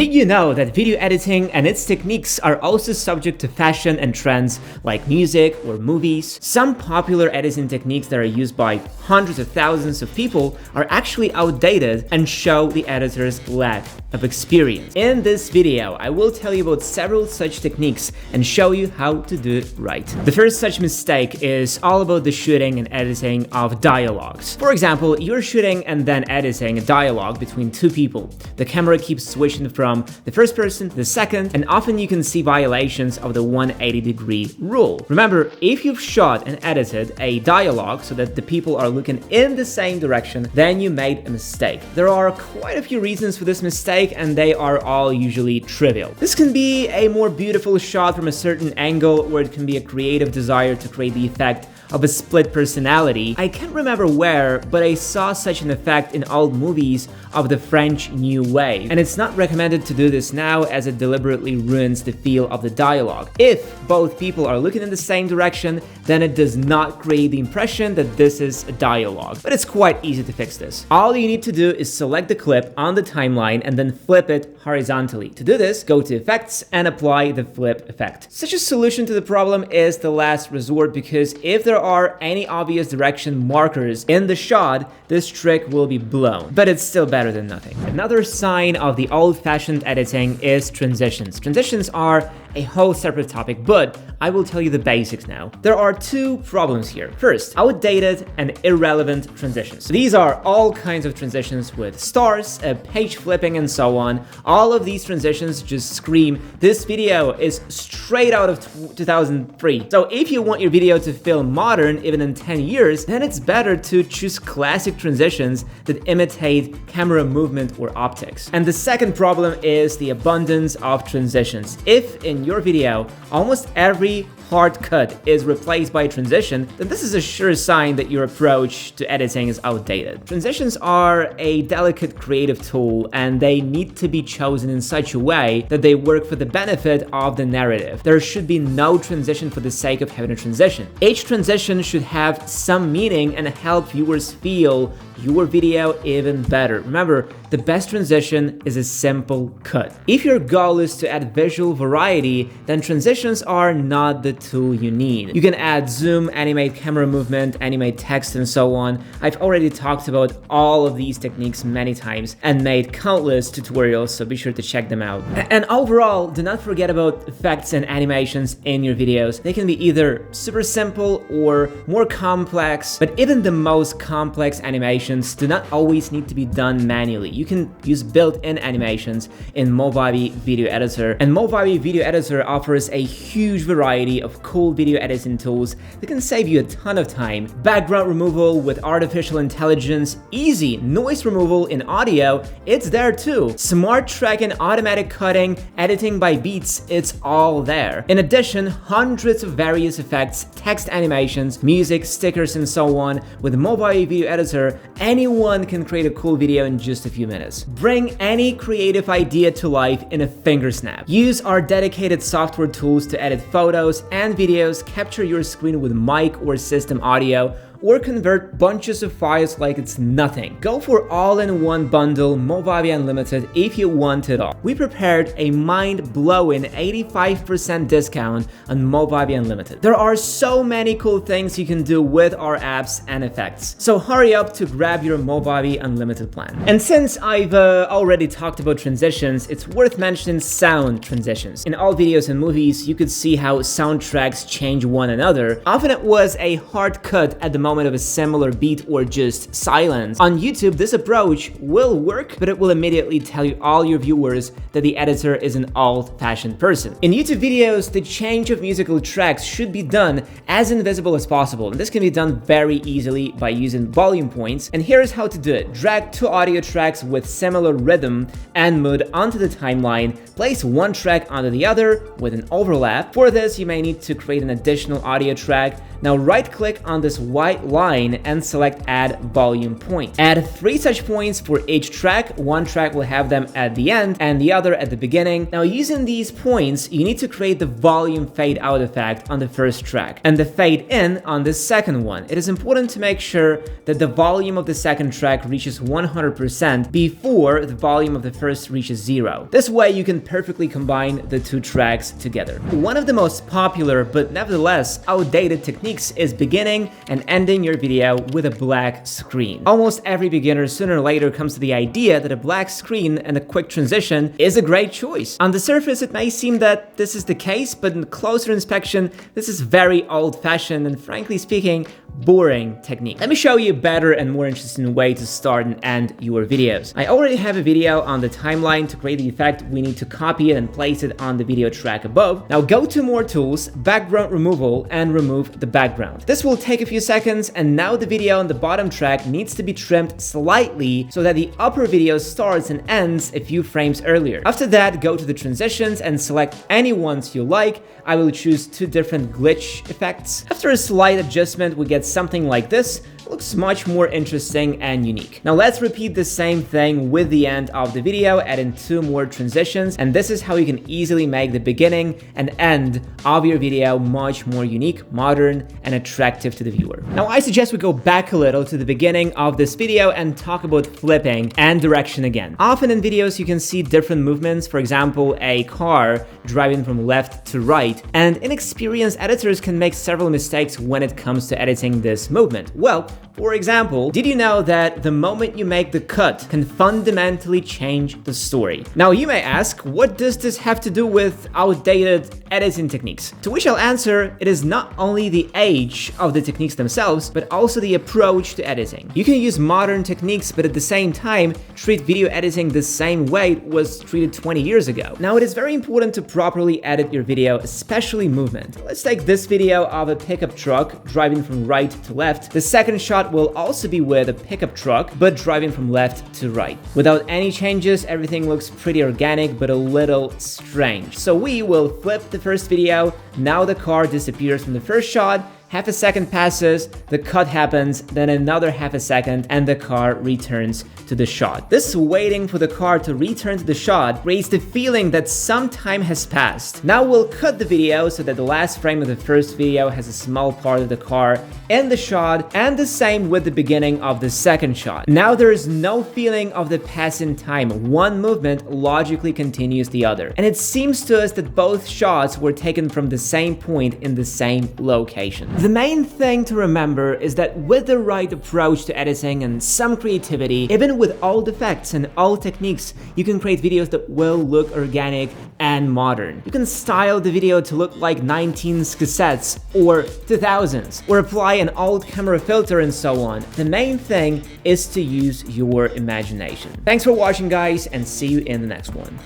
Did you know that video editing and its techniques are also subject to fashion and trends like music or movies? Some popular editing techniques that are used by hundreds of thousands of people are actually outdated and show the editor's lack of experience. In this video, I will tell you about several such techniques and show you how to do it right. The first such mistake is all about the shooting and editing of dialogues. For example, you're shooting and then editing a dialogue between two people. The camera keeps switching from the first person to the second, and often you can see violations of the 180-degree rule. Remember, if you've shot and edited a dialogue so that the people are looking in the same direction, then you made a mistake. There are quite a few reasons for this mistake, and they are all usually trivial. This can be a more beautiful shot from a certain angle, or it can be a creative desire to create the effect of a split personality. I can't remember where, but I saw such an effect in old movies of the French New Wave, and it's not recommended to do this now as it deliberately ruins the feel of the dialogue. If both people are looking in the same direction, then it does not create the impression that this is a dialogue, but it's quite easy to fix this. All you need to do is select the clip on the timeline and then flip it horizontally. To do this, go to Effects and apply the flip effect. Such a solution to the problem is the last resort, because if there are any obvious direction markers in the shot, this trick will be blown, but it's still better than nothing. Another sign of the old-fashioned editing is transitions. Transitions are a whole separate topic, but I will tell you the basics now. There are two problems here. First, outdated and irrelevant transitions. These are all kinds of transitions with stars, page flipping, and so on. All of these transitions just scream, this video is straight out of 2003. So if you want your video to feel modern even in 10 years, then it's better to choose classic transitions that imitate camera movement or optics. And the second problem is the abundance of transitions. If in your video almost every hard cut is replaced by a transition, then this is a sure sign that your approach to editing is outdated. Transitions are a delicate creative tool, and they need to be chosen in such a way that they work for the benefit of the narrative. There should be no transition for the sake of having a transition. Each transition should have some meaning and help viewers feel your video even better. Remember, the best transition is a simple cut. If your goal is to add visual variety, then transitions are not the tool you need. You can add zoom, animate camera movement, animate text, and so on. I've already talked about all of these techniques many times and made countless tutorials, so be sure to check them out. And overall, do not forget about effects and animations in your videos. They can be either super simple or more complex, but even the most complex animations do not always need to be done manually. You can use built-in animations in Movavi Video Editor, and Movavi Video Editor offers a huge variety of cool video editing tools that can save you a ton of time. Background removal with artificial intelligence, easy noise removal in audio, it's there too. Smart tracking, automatic cutting, editing by beats, it's all there. In addition, hundreds of various effects, text animations, music, stickers, and so on. With Movavi Video Editor, anyone can create a cool video in just a few minutes. Bring any creative idea to life in a finger snap. Use our dedicated software tools to edit photos and videos, capture your screen with mic or system audio, or convert bunches of files like it's nothing. Go for all-in-one bundle Movavi Unlimited if you want it all. We prepared a mind-blowing 85% discount on Movavi Unlimited. There are so many cool things you can do with our apps and effects. So hurry up to grab your Movavi Unlimited plan. And since I've already talked about transitions, it's worth mentioning sound transitions. In all videos and movies, you could see how soundtracks change one another. Often it was a hard cut at the moment of a similar beat or just silence. On YouTube, this approach will work, but it will immediately tell all your viewers that the editor is an old-fashioned person. In YouTube videos, the change of musical tracks should be done as invisible as possible, and this can be done very easily by using volume points. And here's how to do it. Drag two audio tracks with similar rhythm and mood onto the timeline, place one track onto the other with an overlap. For this, you may need to create an additional audio track. Now right-click on this white white line and select Add Volume Point. Add 3 such points for each track. One track will have them at the end and the other at the beginning. Now, using these points, you need to create the volume fade out effect on the first track and the fade in on the second one. It is important to make sure that the volume of the second track reaches 100% before the volume of the first reaches 0. This way, you can perfectly combine the two tracks together. One of the most popular but nevertheless outdated techniques is beginning and ending your video with a black screen. Almost every beginner sooner or later comes to the idea that a black screen and a quick transition is a great choice. On the surface, it may seem that this is the case, but in closer inspection, this is very old-fashioned and, frankly speaking, boring technique. Let me show you a better and more interesting way to start and end your videos. I already have a video on the timeline. To create the effect, we need to copy it and place it on the video track above. Now go to More Tools, Background Removal, and remove the background. This will take a few seconds, and now the video on the bottom track needs to be trimmed slightly so that the upper video starts and ends a few frames earlier. After that, go to the transitions and select any ones you like. I will choose 2 different glitch effects. After a slight adjustment, we get something like this. It looks much more interesting and unique. Now let's repeat the same thing with the end of the video, add in 2 more transitions, and this is how you can easily make the beginning and end of your video much more unique, modern, and attractive to the viewer. Now I suggest we go back a little to the beginning of this video and talk about flipping and direction again. Often in videos you can see different movements, for example, a car driving from left to right, and inexperienced editors can make several mistakes when it comes to editing this movement. Well, for example, did you know that the moment you make the cut can fundamentally change the story? Now you may ask, what does this have to do with outdated editing techniques? To which I'll answer, it is not only the age of the techniques themselves, but also the approach to editing. You can use modern techniques, but at the same time, treat video editing the same way it was treated 20 years ago. Now it is very important to properly edit your video, especially movement. Let's take this video of a pickup truck driving from right to left. The second shot will also be with a pickup truck, but driving from left to right. Without any changes, everything looks pretty organic, but a little strange. So we will flip the first video. Now the car disappears from the first shot. Half a second passes, the cut happens, then another half a second, and the car returns to the shot. This waiting for the car to return to the shot creates the feeling that some time has passed. Now we'll cut the video so that the last frame of the first video has a small part of the car in the shot, and the same with the beginning of the second shot. Now there is no feeling of the passing time. One movement logically continues the other. And it seems to us that both shots were taken from the same point in the same location. The main thing to remember is that with the right approach to editing and some creativity, even with old effects and old techniques, you can create videos that will look organic and modern. You can style the video to look like 19s cassettes or 2000s, or apply an old camera filter and so on. The main thing is to use your imagination. Thanks for watching, guys, and see you in the next one.